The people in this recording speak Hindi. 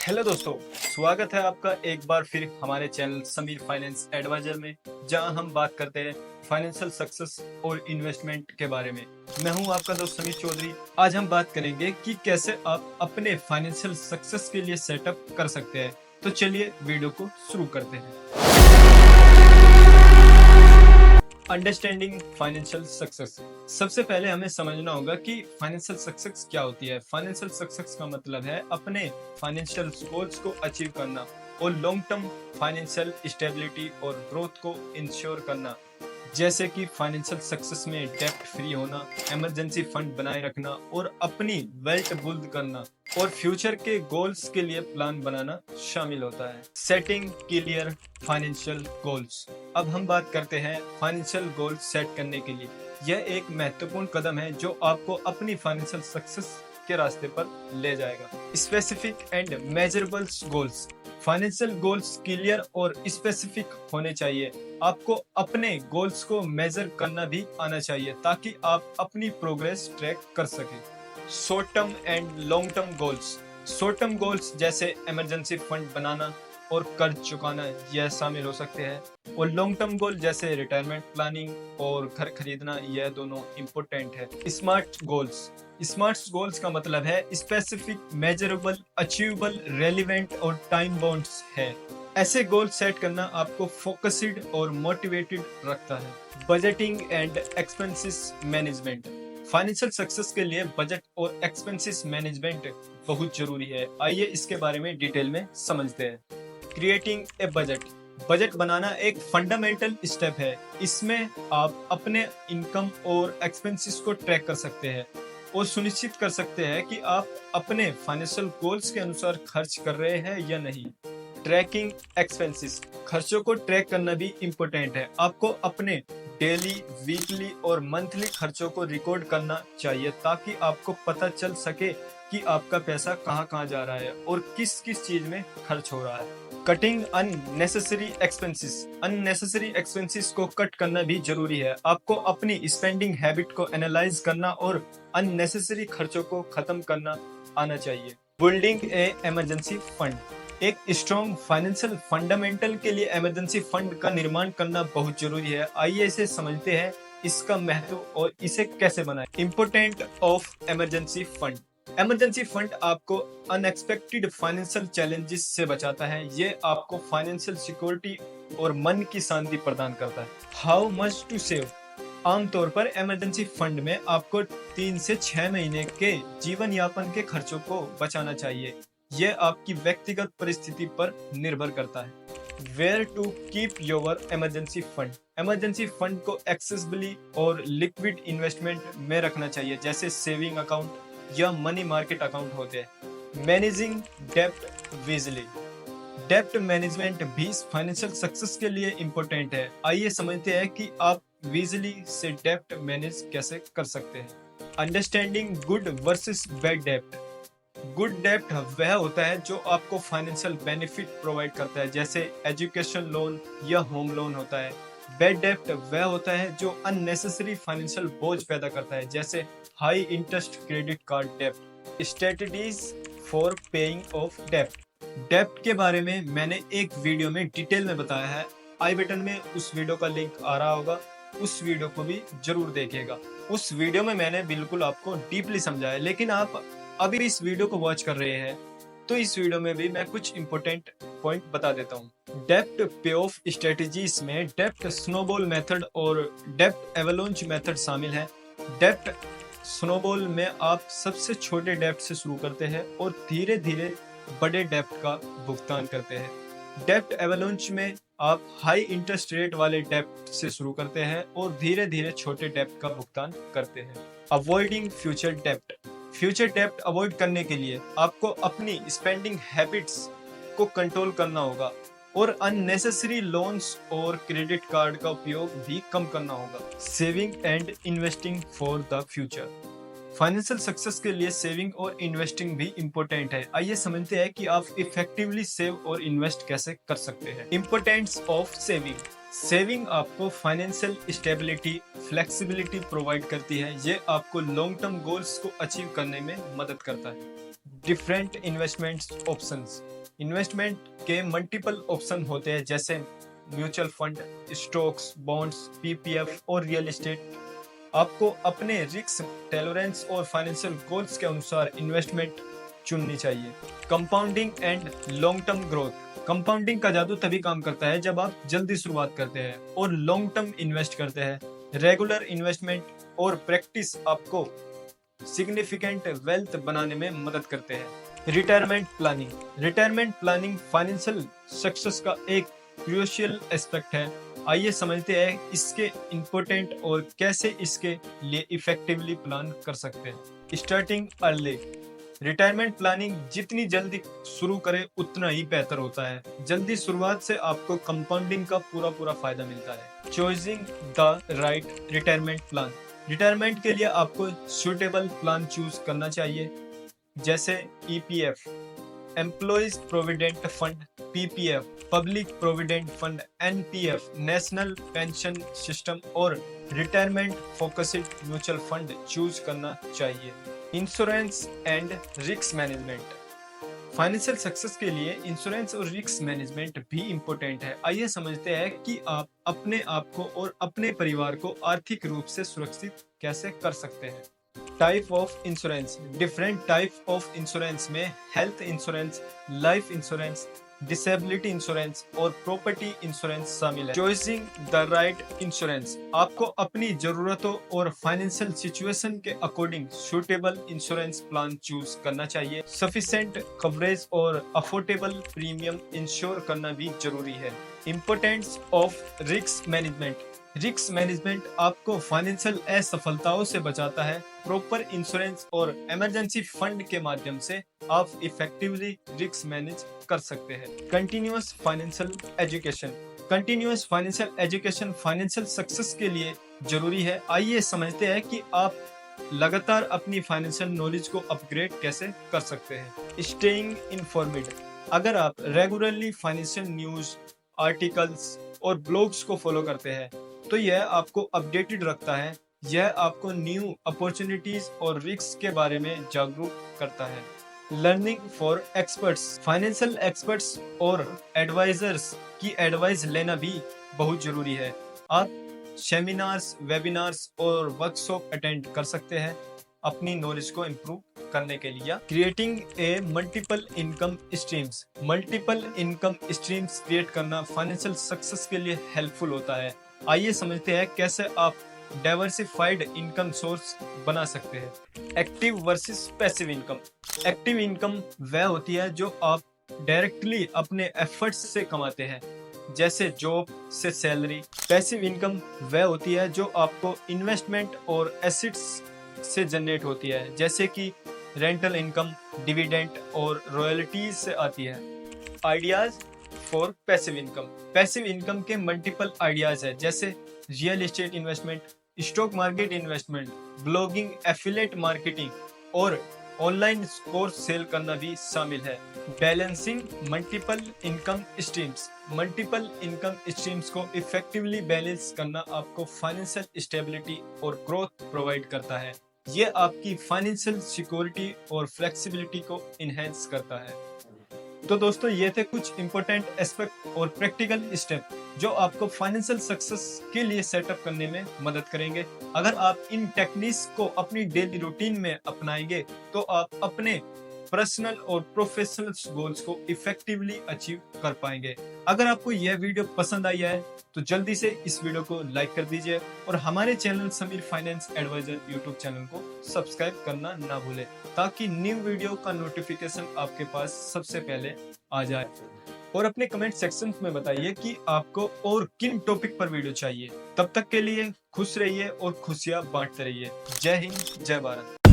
हेलो दोस्तों, स्वागत है आपका एक बार फिर हमारे चैनल समीर फाइनेंस एडवाइजर में, जहां हम बात करते हैं फाइनेंशियल सक्सेस और इन्वेस्टमेंट के बारे में। मैं हूं आपका दोस्त समीर चौधरी। आज हम बात करेंगे कि कैसे आप अपने फाइनेंशियल सक्सेस के लिए सेटअप कर सकते हैं। तो चलिए वीडियो को शुरू करते हैं। Understanding financial success. सबसे पहले हमें समझना होगा कि फाइनेंशियल सक्सेस क्या होती है। फाइनेंशियल सक्सेस का मतलब है अपने फाइनेंशियल गोल्स को अचीव करना और लॉन्ग टर्म फाइनेंशियल स्टेबिलिटी और ग्रोथ को इंश्योर करना, जैसे कि फाइनेंशियल सक्सेस में डेब्ट फ्री होना, इमरजेंसी फंड बनाए रखना और अपनी वेल्थ बिल्ड करना और फ्यूचर के गोल्स के लिए प्लान बनाना शामिल होता है। Setting clear financial goals. अब हम बात करते हैं फाइनेंशियल गोल्स सेट करने के लिए। यह एक महत्वपूर्ण कदम है जो आपको अपनी फाइनेंशियल सक्सेस के रास्ते पर ले जाएगा। Specific and measurable goals. Financial goals clear और स्पेसिफिक होने चाहिए। आपको अपने गोल्स को मेजर करना भी आना चाहिए ताकि आप अपनी प्रोग्रेस ट्रैक कर सकें। Short term and long term goals. Short term goals जैसे इमरजेंसी फंड बनाना और कर्ज चुकाना यह शामिल हो सकते हैं, और लॉन्ग टर्म गोल जैसे रिटायरमेंट प्लानिंग और घर खरीदना, यह दोनों इम्पोर्टेंट है। Smart goals. स्मार्ट गोल्स का मतलब है स्पेसिफिक, मेजरेबल, अचीवेबल, रेलिवेंट और टाइम बाउंड्स है। ऐसे गोल सेट करना आपको फोकस्ड और मोटिवेटेड रखता है। Budgeting and expenses management. Financial success के लिए बजट और एक्सपेंसेस मैनेजमेंट बहुत जरूरी है। आइए इसके बारे में डिटेल में समझते हैं। Creating a budget. बजट बनाना एक फंडामेंटल स्टेप है। इसमें आप अपने इनकम और एक्सपेंसेस को ट्रैक कर सकते हैं और सुनिश्चित कर सकते हैं कि आप अपने फाइनेंशियल गोल्स के अनुसार खर्च कर रहे हैं या नहीं। Tracking expenses. खर्चों को ट्रैक करना भी इम्पोर्टेंट है। आपको अपने डेली, वीकली और मंथली खर्चों को रिकॉर्ड करना चाहिए ताकि आपको पता चल सके कि आपका पैसा कहाँ कहाँ जा रहा है और किस किस चीज में खर्च हो रहा है। Cutting unnecessary expenses. Unnecessary expenses को कट करना भी जरूरी है। आपको अपनी स्पेंडिंग हैबिट को एनालाइज करना और अननेसेसरी खर्चों को खत्म करना आना चाहिए। बिल्डिंग ए इमरजेंसी फंड। एक स्ट्रॉन्ग फाइनेंशियल फंडामेंटल के लिए इमरजेंसी फंड का निर्माण करना बहुत जरूरी है। आइए इसे समझते हैं, इसका महत्व और इसे कैसे बनाएं। Important of emergency fund. Emergency fund आपको अनएक्सपेक्टेड फाइनेंशियल चैलेंजेस से बचाता है। ये आपको फाइनेंशियल सिक्योरिटी और मन की शांति प्रदान करता है। How much to save. आमतौर पर इमरजेंसी फंड में आपको 3 से 6 महीने के जीवन यापन के खर्चों को बचाना चाहिए। यह आपकी व्यक्तिगत परिस्थिति पर निर्भर करता है। Where to keep your emergency fund. Emergency fund को एक्सेसिबली और लिक्विड इन्वेस्टमेंट में रखना चाहिए, जैसे सेविंग अकाउंट या मनी मार्केट अकाउंट होते हैं। मैनेजिंग डेब्ट विजली। डेब्ट मैनेजमेंट भी फाइनेंशियल सक्सेस के लिए इम्पोर्टेंट है। आइए समझते हैं कि आप विजली से डेब्ट मैनेज कैसे कर सकते हैं। अंडरस्टैंडिंग गुड वर्सेस बैड डेब्ट। गुड डेब्ट वह होता है जो आपको फाइनेंशियल बेनिफिट प्रोवाइड करता है, जैसे एजुकेशन लोन या होम लोन होता है। बैड डेब्ट वह होता है जो अननेसेसरी फाइनेंशियल बोझ पैदा करता है, जैसे हाई इंटरेस्ट क्रेडिट कार्ड डेब्ट। स्ट्रेटजीज फॉर पेइंग ऑफ डेब्ट। डेब्ट के बारे में मैंने एक वीडियो में डिटेल में बताया है। आई बटन में उस वीडियो का लिंक आ रहा होगा, उस वीडियो को भी जरूर देखिएगा। उस वीडियो में मैंने बिल्कुल आपको डीपली समझाया, लेकिन आप अभी इस वीडियो को वॉच कर रहे हैं तो इस वीडियो में भी मैं कुछ इंपॉर्टेंट पॉइंट बता देता हूँ। डेब्ट पे ऑफ स्ट्रेटजीज में डेब्ट स्नोबॉल मेथड और डेब्ट एवलांच मेथड शामिल है। डेब्ट स्नोबॉल में आप सबसे छोटे डेब्ट से शुरू करते हैं और धीरे धीरे बड़े डेब्ट का भुगतान करते हैं। डेब्ट एवलांच में आप हाई इंटरेस्ट रेट वाले डेब्ट से शुरू करते हैं और धीरे धीरे छोटे डेब्ट का भुगतान करते हैं। अवॉइडिंग फ्यूचर डेब्ट। फ्यूचर डेब्ट अवॉइड करने के लिए आपको अपनी स्पेंडिंग हैबिट्स को कंट्रोल करना होगा और अननेसेसरी लोन्स और क्रेडिट कार्ड का उपयोग भी कम करना होगा। Saving and investing for the future. Financial success के लिए सेविंग और इन्वेस्टिंग भी इम्पोर्टेंट है। आइए समझते हैं कि आप इफेक्टिवली सेव और इन्वेस्ट कैसे कर सकते हैं। Importance of saving. सेविंग आपको फाइनेंशियल स्टेबिलिटी, फ्लेक्सिबिलिटी प्रोवाइड करती है। ये आपको लॉन्ग टर्म गोल्स को अचीव करने में मदद करता है। डिफरेंट इन्वेस्टमेंट ऑप्शंस, इन्वेस्टमेंट के मल्टीपल ऑप्शन होते हैं, जैसे mutual fund, stocks, bonds, PPF और रियल एस्टेट। आपको अपने रिस्क टॉलरेंस और फाइनेंशियल गोल्स के अनुसार इन्वेस्टमेंट चुननी चाहिए। Compounding and long term growth, compounding का जादू तभी काम करता है जब आप जल्दी शुरुआत करते हैं और लॉन्ग टर्म इन्वेस्ट करते हैं। रेगुलर इन्वेस्टमेंट और प्रैक्टिस आपको सिग्निफिकेंट वेल्थ बनाने में मदद करते हैं। Retirement planning, retirement planning financial success का एक क्रूशियल एस्पेक्ट है। आइए समझते हैं इसके इम्पोर्टेंट और कैसे इसके लिए इफेक्टिवली प्लान कर सकते हैं। स्टार्टिंग अर्ली, रिटायरमेंट प्लानिंग जितनी जल्दी शुरू करें उतना ही बेहतर होता है। जल्दी शुरुआत से आपको कंपाउंडिंग का पूरा फायदा मिलता है। Choosing the right retirement plan, retirement के लिए आपको सूटेबल प्लान चूज करना चाहिए, जैसे EPF, employees provident fund, PPF, public provident fund, NPF, national pension system और retirement focused mutual fund choose करना चाहिए। Insurance and risk management, financial success के लिए इंश्योरेंस और रिस्क मैनेजमेंट भी इम्पोर्टेंट है। आइए समझते हैं कि आप अपने आप को और अपने परिवार को आर्थिक रूप से सुरक्षित कैसे कर सकते हैं। Type of insurance, different type of insurance में health insurance, life insurance, disability insurance और प्रॉपर्टी इंश्योरेंस शामिल है। चॉइसिंग द राइट इंश्योरेंस, आपको अपनी जरूरतों और फाइनेंशियल सिचुएशन के according suitable insurance plan choose करना चाहिए। सफिशिएंट कवरेज और अफोर्डेबल प्रीमियम इंश्योर करना भी जरूरी है। Importance of risk management, risk management आपको फाइनेंशियल असफलताओं से बचाता है। प्रॉपर इंश्योरेंस और इमरजेंसी फंड के माध्यम से आप इफेक्टिवली रिस्क मैनेज कर सकते हैं। Continuous financial education, continuous financial education financial success के लिए जरूरी है। आइए समझते हैं कि आप लगातार अपनी फाइनेंशियल नॉलेज को अपग्रेड कैसे कर सकते हैं। स्टेइंग इन्फॉर्मेड, अगर आप रेगुलरली फाइनेंशियल न्यूज, आर्टिकल्स और ब्लॉग्स को फॉलो करते हैं तो यह आपको अपडेटेड रखता है। यह आपको न्यू अपॉर्चुनिटीज और रिस्क के बारे में जागरूक करता है। Learning for experts, financial experts और एडवाइजर्स की एडवाइस लेना भी बहुत जरूरी है। आप सेमिनार्स, वेबिनार्स और वर्कशॉप अटेंड कर सकते हैं अपनी नॉलेज को इम्प्रूव करने के लिए। Creating a multiple income streams, multiple income streams create करना फाइनेंशियल सक्सेस के लिए हेल्पफुल होता है। आइए समझते हैं कैसे आप डाइवर्सिफाइड इनकम सोर्स बना सकते हैं। Active versus passive income, active income वह होती है जो आप डायरेक्टली अपने एफर्ट्स से कमाते हैं, जैसे जॉब से सैलरी। पैसिव इनकम वह होती है जो आपको इन्वेस्टमेंट और एसेट्स से जनरेट होती है, जैसे कि रेंटल इनकम, डिविडेंड और रॉयल्टीज से आती है। Ideas for passive income, passive income के मल्टीपल आइडियाज है, जैसे real estate investment, stock market investment, blogging, affiliate marketing और ऑनलाइन कोर्स सेल करना भी शामिल है। Balancing multiple income streams, multiple income streams को इफेक्टिवली बैलेंस करना आपको फाइनेंशियल स्टेबिलिटी और ग्रोथ प्रोवाइड करता है। ये आपकी फाइनेंशियल सिक्योरिटी और फ्लेक्सिबिलिटी को इनहेंस करता है। तो दोस्तों, ये थे कुछ इंपॉर्टेंट एस्पेक्ट और प्रैक्टिकल स्टेप जो आपको फाइनेंशियल सक्सेस के लिए सेटअप करने में मदद करेंगे। अगर आप इन टेक्निक्स को अपनी डेली रूटीन में अपनाएंगे तो आप अपने पर्सनल और प्रोफेशनल गोल्स को इफेक्टिवली अचीव कर पाएंगे। अगर आपको यह वीडियो पसंद आई है तो जल्दी से इस वीडियो को लाइक कर दीजिए और हमारे channel Sameer finance adviser YouTube channel को सब्सक्राइब करना ना भूलें, ताकि न्यू वीडियो का नोटिफिकेशन आपके पास सबसे पहले आ जाए। और अपने कमेंट सेक्शन में बताइए कि आपको और किन टॉपिक पर वीडियो चाहिए। तब तक के लिए खुश रहिए और खुशियां बांटते रहिए। जय हिंद, जय भारत।